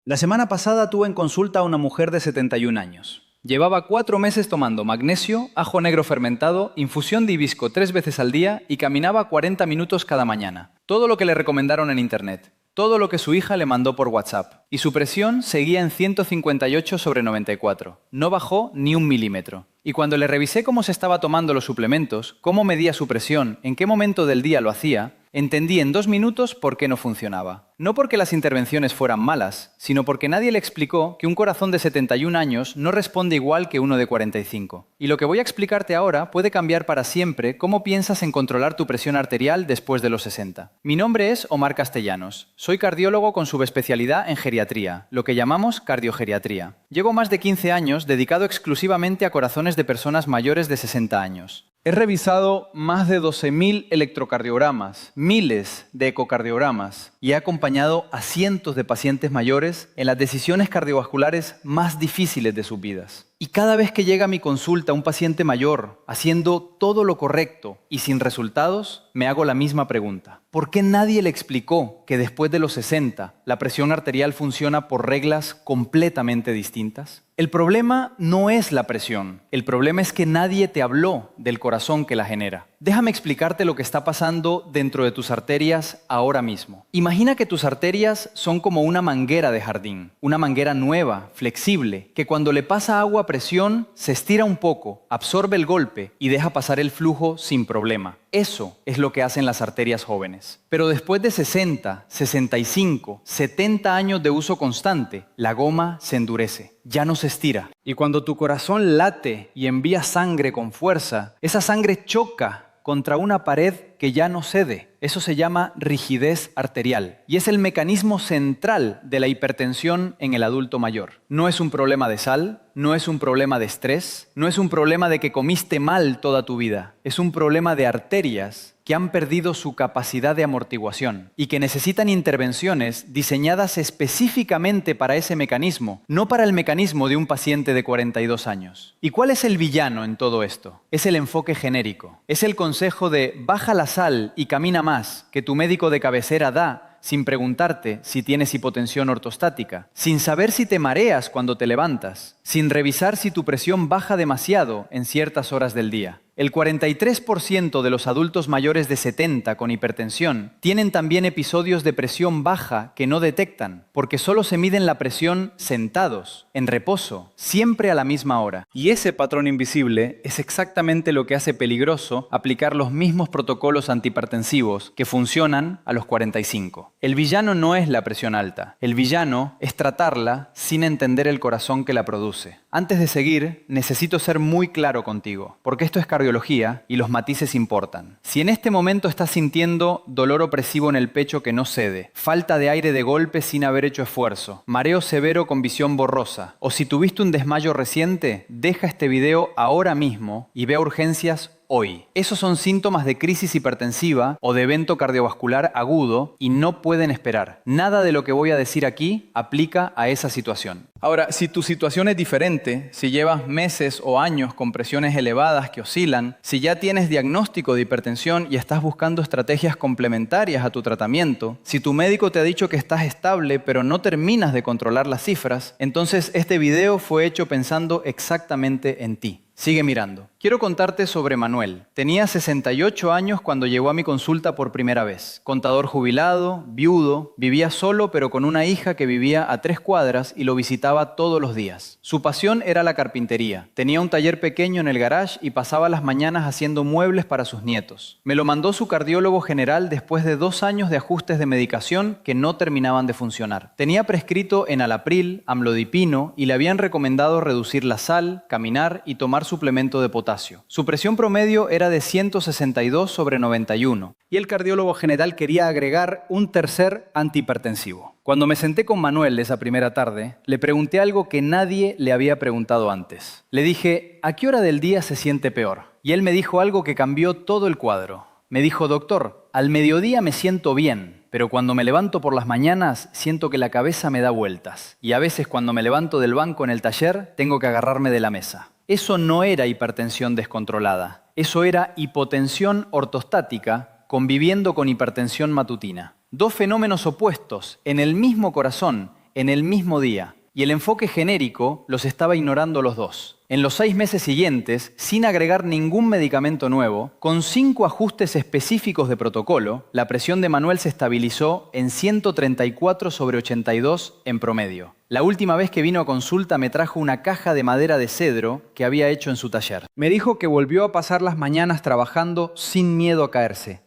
La semana pasada tuve en consulta a una mujer de 71 años. Llevaba 4 meses tomando magnesio, ajo negro fermentado, infusión de hibisco 3 veces al día y caminaba 40 minutos cada mañana. Todo lo que le recomendaron en internet. Todo lo que su hija le mandó por WhatsApp. Y su presión seguía en 158/94. No bajó ni 1 milímetro. Y cuando le revisé cómo se estaba tomando los suplementos, cómo medía su presión, en qué momento del día lo hacía, entendí en 2 minutos por qué no funcionaba. No porque las intervenciones fueran malas, sino porque nadie le explicó que un corazón de 71 años no responde igual que uno de 45. Y lo que voy a explicarte ahora puede cambiar para siempre cómo piensas en controlar tu presión arterial después de los 60. Mi nombre es Omar Castellanos. Soy cardiólogo con subespecialidad en geriatría, lo que llamamos cardiogeriatría. Llevo más de 15 años dedicado exclusivamente a corazones de personas mayores de 60 años. He revisado más de 12.000 electrocardiogramas, miles de ecocardiogramas y he acompañado a cientos de pacientes mayores en las decisiones cardiovasculares más difíciles de sus vidas. Y cada vez que llega a mi consulta un paciente mayor haciendo todo lo correcto y sin resultados, me hago la misma pregunta. ¿Por qué nadie le explicó que después de los 60 la presión arterial funciona por reglas completamente distintas? El problema no es la presión, el problema es que nadie te habló del corazón que la genera. Déjame explicarte lo que está pasando dentro de tus arterias ahora mismo. Imagina que tus arterias son como una manguera de jardín, una manguera nueva, flexible, que cuando le pasa agua a presión se estira un poco, absorbe el golpe y deja pasar el flujo sin problema. Eso es lo que hacen las arterias jóvenes. Pero después de 60, 65, 70 años de uso constante, la goma se endurece, ya no se estira. Y cuando tu corazón late y envía sangre con fuerza, esa sangre choca contra una pared que ya no cede. Eso se llama rigidez arterial y es el mecanismo central de la hipertensión en el adulto mayor. No es un problema de sal, no es un problema de estrés, no es un problema de que comiste mal toda tu vida. Es un problema de arterias que han perdido su capacidad de amortiguación y que necesitan intervenciones diseñadas específicamente para ese mecanismo, no para el mecanismo de un paciente de 42 años. ¿Y cuál es el villano en todo esto? Es el enfoque genérico. Es el consejo de baja la sal y camina más que tu médico de cabecera da sin preguntarte si tienes hipotensión ortostática, sin saber si te mareas cuando te levantas, sin revisar si tu presión baja demasiado en ciertas horas del día. El 43% de los adultos mayores de 70 con hipertensión tienen también episodios de presión baja que no detectan, porque solo se miden la presión sentados, en reposo, siempre a la misma hora. Y ese patrón invisible es exactamente lo que hace peligroso aplicar los mismos protocolos antihipertensivos que funcionan a los 45. El villano no es la presión alta, el villano es tratarla sin entender el corazón que la produce. Antes de seguir, necesito ser muy claro contigo, porque esto es cardiología y los matices importan. Si en este momento estás sintiendo dolor opresivo en el pecho que no cede, falta de aire de golpe sin haber hecho esfuerzo, mareo severo con visión borrosa, o si tuviste un desmayo reciente, deja este video ahora mismo y ve a urgencias hoy. Esos son síntomas de crisis hipertensiva o de evento cardiovascular agudo y no pueden esperar. Nada de lo que voy a decir aquí aplica a esa situación. Ahora, si tu situación es diferente, si llevas meses o años con presiones elevadas que oscilan, si ya tienes diagnóstico de hipertensión y estás buscando estrategias complementarias a tu tratamiento, si tu médico te ha dicho que estás estable pero no terminas de controlar las cifras, entonces este video fue hecho pensando exactamente en ti. Sigue mirando. Quiero contarte sobre Manuel. Tenía 68 años cuando llegó a mi consulta por primera vez. Contador jubilado, viudo, vivía solo pero con una hija que vivía a 3 cuadras y lo visitaba todos los días. Su pasión era la carpintería. Tenía un taller pequeño en el garage y pasaba las mañanas haciendo muebles para sus nietos. Me lo mandó su cardiólogo general después de 2 años de ajustes de medicación que no terminaban de funcionar. Tenía prescrito enalapril, amlodipino y le habían recomendado reducir la sal, caminar y tomar suplemento de potasio. Su presión promedio era de 162/91 y el cardiólogo general quería agregar un tercer antihipertensivo. Cuando me senté con Manuel esa primera tarde, le pregunté algo que nadie le había preguntado antes. Le dije, ¿a qué hora del día se siente peor? Y él me dijo algo que cambió todo el cuadro. Me dijo, doctor, al mediodía me siento bien, pero cuando me levanto por las mañanas siento que la cabeza me da vueltas. Y a veces cuando me levanto del banco en el taller, tengo que agarrarme de la mesa. Eso no era hipertensión descontrolada, eso era hipotensión ortostática conviviendo con hipertensión matutina. 2 fenómenos opuestos en el mismo corazón, en el mismo día. Y el enfoque genérico los estaba ignorando los dos. En los 6 meses siguientes, sin agregar ningún medicamento nuevo, con 5 ajustes específicos de protocolo, la presión de Manuel se estabilizó en 134/82 en promedio. La última vez que vino a consulta me trajo una caja de madera de cedro que había hecho en su taller. Me dijo que volvió a pasar las mañanas trabajando sin miedo a caerse.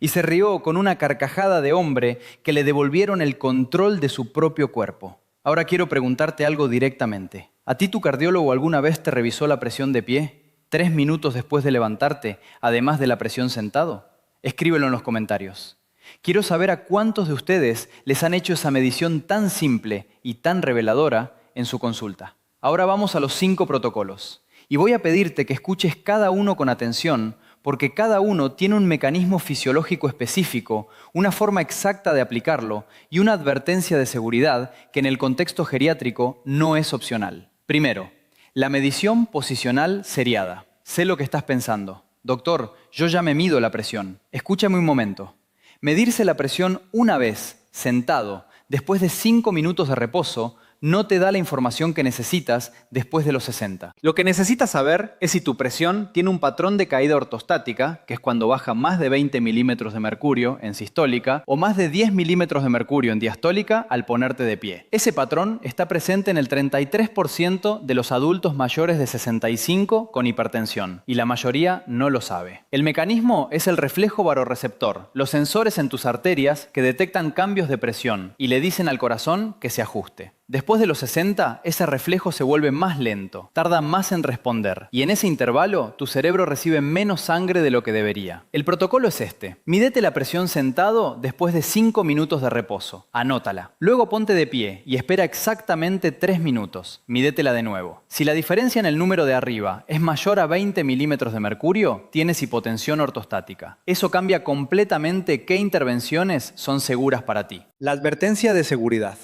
Y se rió con una carcajada de hombre que le devolvieron el control de su propio cuerpo. Ahora quiero preguntarte algo directamente. ¿A ti tu cardiólogo alguna vez te revisó la presión de pie, 3 minutos después de levantarte, además de la presión sentado? Escríbelo en los comentarios. Quiero saber a cuántos de ustedes les han hecho esa medición tan simple y tan reveladora en su consulta. Ahora vamos a los 5 protocolos. Y voy a pedirte que escuches cada uno con atención, porque cada uno tiene un mecanismo fisiológico específico, una forma exacta de aplicarlo y una advertencia de seguridad que en el contexto geriátrico no es opcional. Primero, la medición posicional seriada. Sé lo que estás pensando. Doctor, yo ya me mido la presión. Escúchame un momento. Medirse la presión una vez, sentado, después de 5 minutos de reposo, no te da la información que necesitas después de los 60. Lo que necesitas saber es si tu presión tiene un patrón de caída ortostática, que es cuando baja más de 20 milímetros de mercurio en sistólica o más de 10 milímetros de mercurio en diastólica al ponerte de pie. Ese patrón está presente en el 33% de los adultos mayores de 65 con hipertensión y la mayoría no lo sabe. El mecanismo es el reflejo baroreceptor, los sensores en tus arterias que detectan cambios de presión y le dicen al corazón que se ajuste. Después de los 60, ese reflejo se vuelve más lento, tarda más en responder y en ese intervalo tu cerebro recibe menos sangre de lo que debería. El protocolo es este. Mídete la presión sentado después de 5 minutos de reposo. Anótala. Luego ponte de pie y espera exactamente 3 minutos. Mídetela de nuevo. Si la diferencia en el número de arriba es mayor a 20 milímetros de mercurio, tienes hipotensión ortostática. Eso cambia completamente qué intervenciones son seguras para ti. La advertencia de seguridad.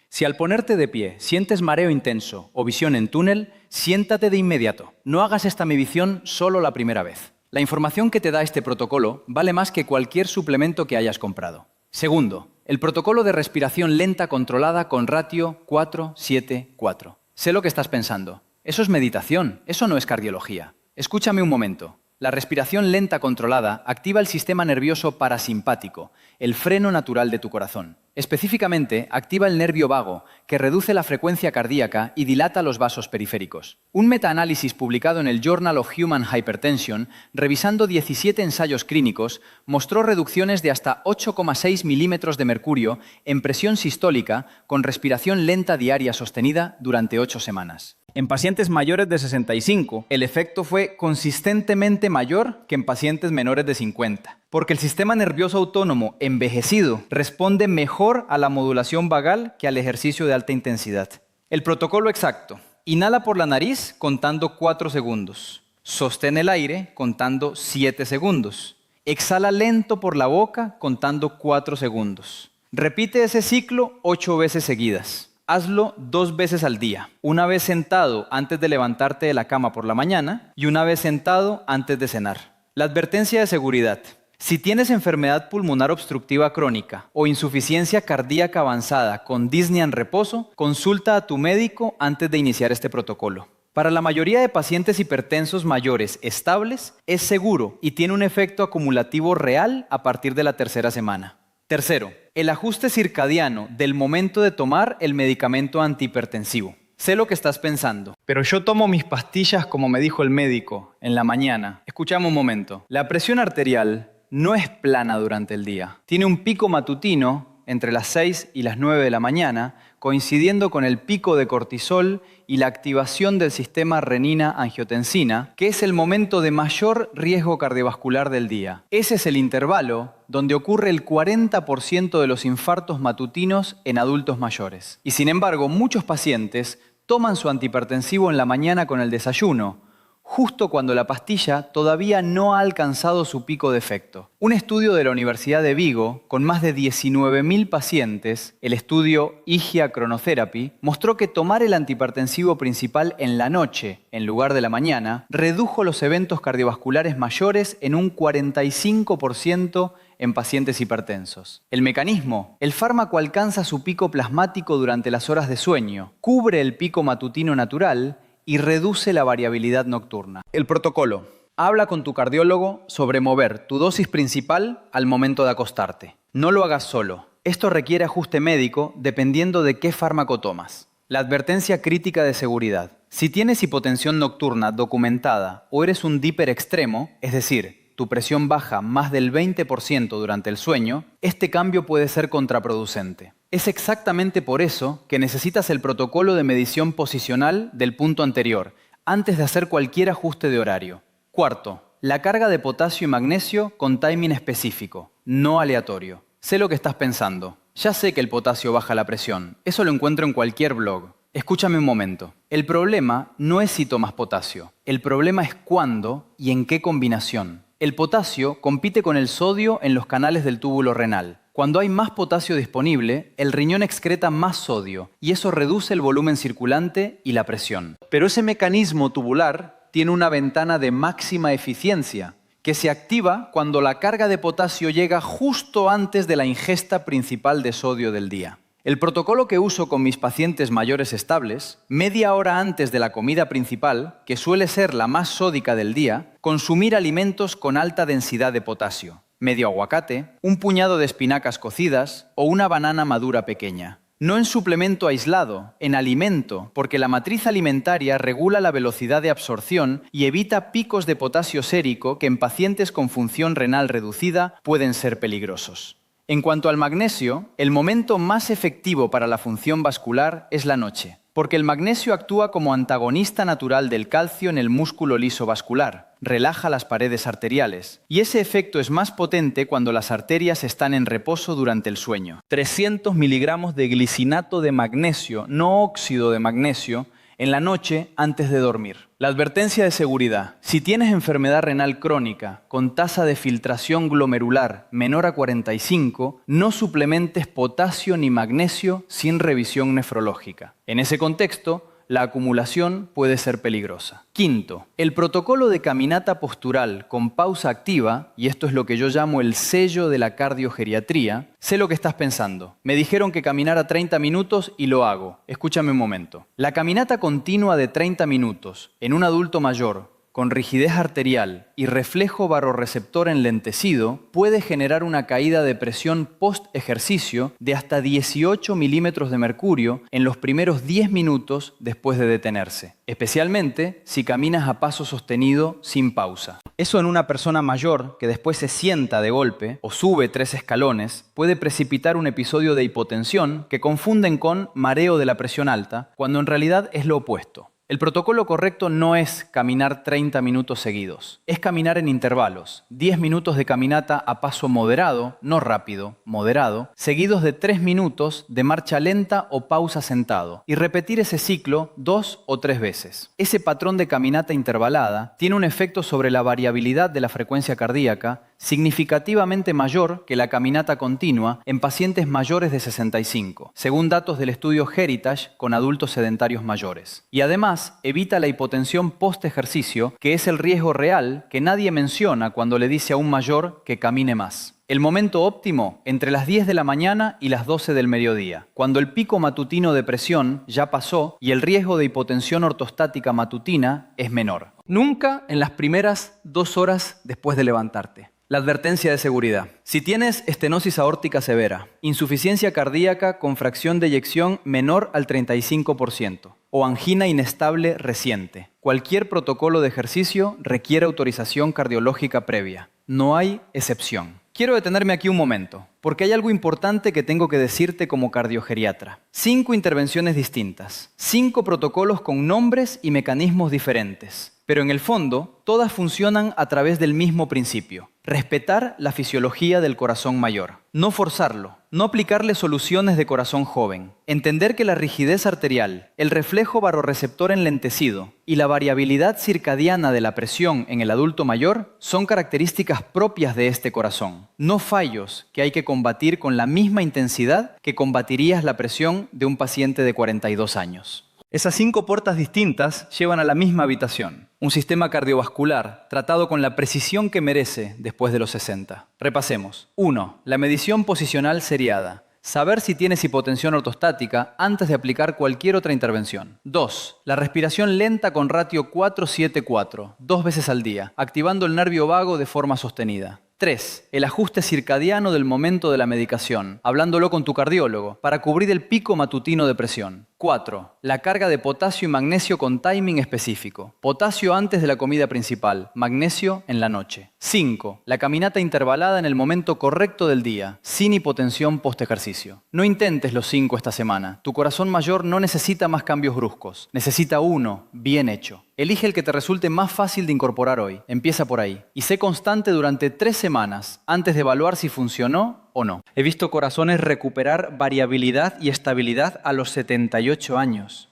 Si al ponerte de pie sientes mareo intenso o visión en túnel, siéntate de inmediato. No hagas esta medición solo la primera vez. La información que te da este protocolo vale más que cualquier suplemento que hayas comprado. Segundo, el protocolo de respiración lenta controlada con ratio 4-7-4. Sé lo que estás pensando. Eso es meditación, eso no es cardiología. Escúchame un momento. La respiración lenta controlada activa el sistema nervioso parasimpático, el freno natural de tu corazón. Específicamente, activa el nervio vago, que reduce la frecuencia cardíaca y dilata los vasos periféricos. Un metaanálisis publicado en el Journal of Human Hypertension, revisando 17 ensayos clínicos, mostró reducciones de hasta 8,6 milímetros de mercurio en presión sistólica con respiración lenta diaria sostenida durante 8 semanas. En pacientes mayores de 65, el efecto fue consistentemente mayor que en pacientes menores de 50, porque el sistema nervioso autónomo envejecido responde mejor a la modulación vagal que al ejercicio de alta intensidad. El protocolo exacto: inhala por la nariz contando 4 segundos, sostén el aire contando 7 segundos, exhala lento por la boca contando 4 segundos. Repite ese ciclo 8 veces seguidas. Hazlo 2 veces al día, una vez sentado antes de levantarte de la cama por la mañana y una vez sentado antes de cenar. La advertencia de seguridad. Si tienes enfermedad pulmonar obstructiva crónica o insuficiencia cardíaca avanzada con disnea en reposo, consulta a tu médico antes de iniciar este protocolo. Para la mayoría de pacientes hipertensos mayores estables, es seguro y tiene un efecto acumulativo real a partir de la 3ª semana. Tercero, el ajuste circadiano del momento de tomar el medicamento antihipertensivo. Sé lo que estás pensando, pero yo tomo mis pastillas como me dijo el médico en la mañana. Escuchame un momento. La presión arterial no es plana durante el día. Tiene un pico matutino entre las 6 y las 9 de la mañana, coincidiendo con el pico de cortisol y la activación del sistema renina-angiotensina, que es el momento de mayor riesgo cardiovascular del día. Ese es el intervalo donde ocurre el 40% de los infartos matutinos en adultos mayores. Y sin embargo, muchos pacientes toman su antihipertensivo en la mañana con el desayuno, justo cuando la pastilla todavía no ha alcanzado su pico de efecto. Un estudio de la Universidad de Vigo, con más de 19.000 pacientes, el estudio IGIA Chronotherapy, mostró que tomar el antihipertensivo principal en la noche, en lugar de la mañana, redujo los eventos cardiovasculares mayores en un 45% en pacientes hipertensos. El mecanismo: el fármaco alcanza su pico plasmático durante las horas de sueño, cubre el pico matutino natural y reduce la variabilidad nocturna. El protocolo: habla con tu cardiólogo sobre mover tu dosis principal al momento de acostarte. No lo hagas solo. Esto requiere ajuste médico dependiendo de qué fármaco tomas. La advertencia crítica de seguridad: si tienes hipotensión nocturna documentada o eres un dipper extremo, es decir, tu presión baja más del 20% durante el sueño, este cambio puede ser contraproducente. Es exactamente por eso que necesitas el protocolo de medición posicional del punto anterior, antes de hacer cualquier ajuste de horario. Cuarto, la carga de potasio y magnesio con timing específico, no aleatorio. Sé lo que estás pensando. Ya sé que el potasio baja la presión. Eso lo encuentro en cualquier blog. Escúchame un momento. El problema no es si tomas potasio. El problema es cuándo y en qué combinación. El potasio compite con el sodio en los canales del túbulo renal. Cuando hay más potasio disponible, el riñón excreta más sodio y eso reduce el volumen circulante y la presión. Pero ese mecanismo tubular tiene una ventana de máxima eficiencia que se activa cuando la carga de potasio llega justo antes de la ingesta principal de sodio del día. El protocolo que uso con mis pacientes mayores estables, media hora antes de la comida principal, que suele ser la más sódica del día, consumir alimentos con alta densidad de potasio, medio aguacate, un puñado de espinacas cocidas o una banana madura pequeña. No en suplemento aislado, en alimento, porque la matriz alimentaria regula la velocidad de absorción y evita picos de potasio sérico que en pacientes con función renal reducida pueden ser peligrosos. En cuanto al magnesio, el momento más efectivo para la función vascular es la noche, porque el magnesio actúa como antagonista natural del calcio en el músculo liso vascular, relaja las paredes arteriales, y ese efecto es más potente cuando las arterias están en reposo durante el sueño. 300 miligramos de glicinato de magnesio, no óxido de magnesio, en la noche antes de dormir. La advertencia de seguridad: si tienes enfermedad renal crónica con tasa de filtración glomerular menor a 45, no suplementes potasio ni magnesio sin revisión nefrológica. En ese contexto, la acumulación puede ser peligrosa. Quinto, el protocolo de caminata postural con pausa activa, y esto es lo que yo llamo el sello de la cardiogeriatría. Sé lo que estás pensando. Me dijeron que caminara 30 minutos y lo hago. Escúchame un momento. La caminata continua de 30 minutos en un adulto mayor con rigidez arterial y reflejo barorreceptor enlentecido puede generar una caída de presión post-ejercicio de hasta 18 milímetros de mercurio en los primeros 10 minutos después de detenerse, especialmente si caminas a paso sostenido sin pausa. Eso en una persona mayor que después se sienta de golpe o sube 3 escalones puede precipitar un episodio de hipotensión que confunden con mareo de la presión alta, cuando en realidad es lo opuesto. El protocolo correcto no es caminar 30 minutos seguidos, es caminar en intervalos, 10 minutos de caminata a paso moderado, no rápido, moderado, seguidos de 3 minutos de marcha lenta o pausa sentado, y repetir ese ciclo 2 o 3 veces. Ese patrón de caminata intervalada tiene un efecto sobre la variabilidad de la frecuencia cardíaca significativamente mayor que la caminata continua en pacientes mayores de 65, según datos del estudio Heritage con adultos sedentarios mayores. Y además, evita la hipotensión post-ejercicio, que es el riesgo real que nadie menciona cuando le dice a un mayor que camine más. El momento óptimo, entre las 10 de la mañana y las 12 del mediodía, cuando el pico matutino de presión ya pasó y el riesgo de hipotensión ortostática matutina es menor. Nunca en las primeras 2 horas después de levantarte. La advertencia de seguridad: si tienes estenosis aórtica severa, insuficiencia cardíaca con fracción de eyección menor al 35% o angina inestable reciente, cualquier protocolo de ejercicio requiere autorización cardiológica previa. No hay excepción. Quiero detenerme aquí un momento, porque hay algo importante que tengo que decirte como cardiogeriatra. 5 intervenciones distintas, 5 protocolos con nombres y mecanismos diferentes. Pero en el fondo, todas funcionan a través del mismo principio: respetar la fisiología del corazón mayor. No forzarlo, No aplicarle soluciones de corazón joven. Entender que la rigidez arterial, el reflejo barorreceptor enlentecido y la variabilidad circadiana de la presión en el adulto mayor son características propias de este corazón, no fallos que hay que combatir con la misma intensidad que combatirías la presión de un paciente de 42 años. Esas 5 puertas distintas llevan a la misma habitación, un sistema cardiovascular tratado con la precisión que merece después de los 60. Repasemos. 1. La medición posicional seriada. Saber si tienes hipotensión ortostática antes de aplicar cualquier otra intervención. 2. La respiración lenta con ratio 4-7-4, 2 veces al día, activando el nervio vago de forma sostenida. 3. El ajuste circadiano del momento de la medicación, hablándolo con tu cardiólogo, para cubrir el pico matutino de presión. 4. La carga de potasio y magnesio con timing específico. Potasio antes de la comida principal, magnesio en la noche. 5. La caminata intervalada en el momento correcto del día, sin hipotensión post-ejercicio. No intentes los 5 esta semana. Tu corazón mayor no necesita más cambios bruscos. Necesita uno, bien hecho. Elige el que te resulte más fácil de incorporar hoy. Empieza por ahí. Y sé constante durante 3 semanas antes de evaluar si funcionó o no. He visto corazones recuperar variabilidad y estabilidad a los 78 años.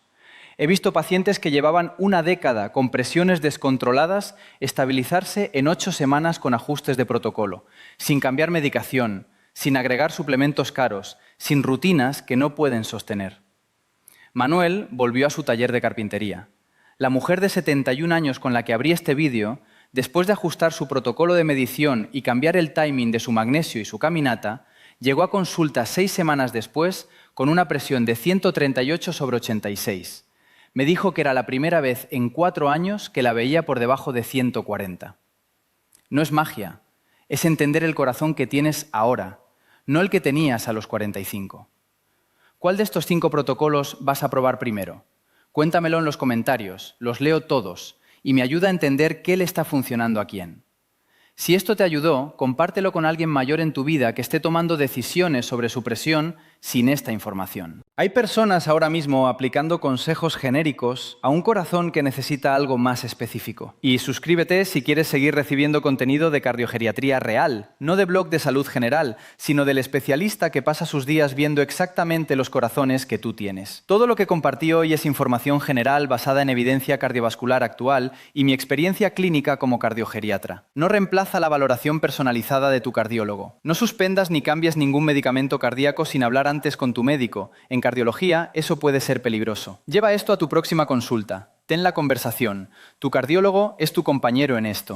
He visto pacientes que llevaban una década con presiones descontroladas estabilizarse en 8 semanas con ajustes de protocolo, sin cambiar medicación, sin agregar suplementos caros, sin rutinas que no pueden sostener. Manuel volvió a su taller de carpintería. La mujer de 71 años con la que abrí este vídeo, después de ajustar su protocolo de medición y cambiar el timing de su magnesio y su caminata, llegó a consulta 6 semanas después con una presión de 138/86. Me dijo que era la primera vez en 4 años que la veía por debajo de 140. No es magia, es entender el corazón que tienes ahora, no el que tenías a los 45. ¿Cuál de estos 5 protocolos vas a probar primero? Cuéntamelo en los comentarios, los leo todos y me ayuda a entender qué le está funcionando a quién. Si esto te ayudó, compártelo con alguien mayor en tu vida que esté tomando decisiones sobre su presión sin esta información. Hay personas ahora mismo aplicando consejos genéricos a un corazón que necesita algo más específico. Y suscríbete si quieres seguir recibiendo contenido de cardiogeriatría real, no de blog de salud general, sino del especialista que pasa sus días viendo exactamente los corazones que tú tienes. Todo lo que compartí hoy es información general basada en evidencia cardiovascular actual y mi experiencia clínica como cardiogeriatra. No reemplaza la valoración personalizada de tu cardiólogo. No suspendas ni cambies ningún medicamento cardíaco sin hablar antes con tu médico. En cardiología, eso puede ser peligroso. Lleva esto a tu próxima consulta. Ten la conversación. Tu cardiólogo es tu compañero en esto.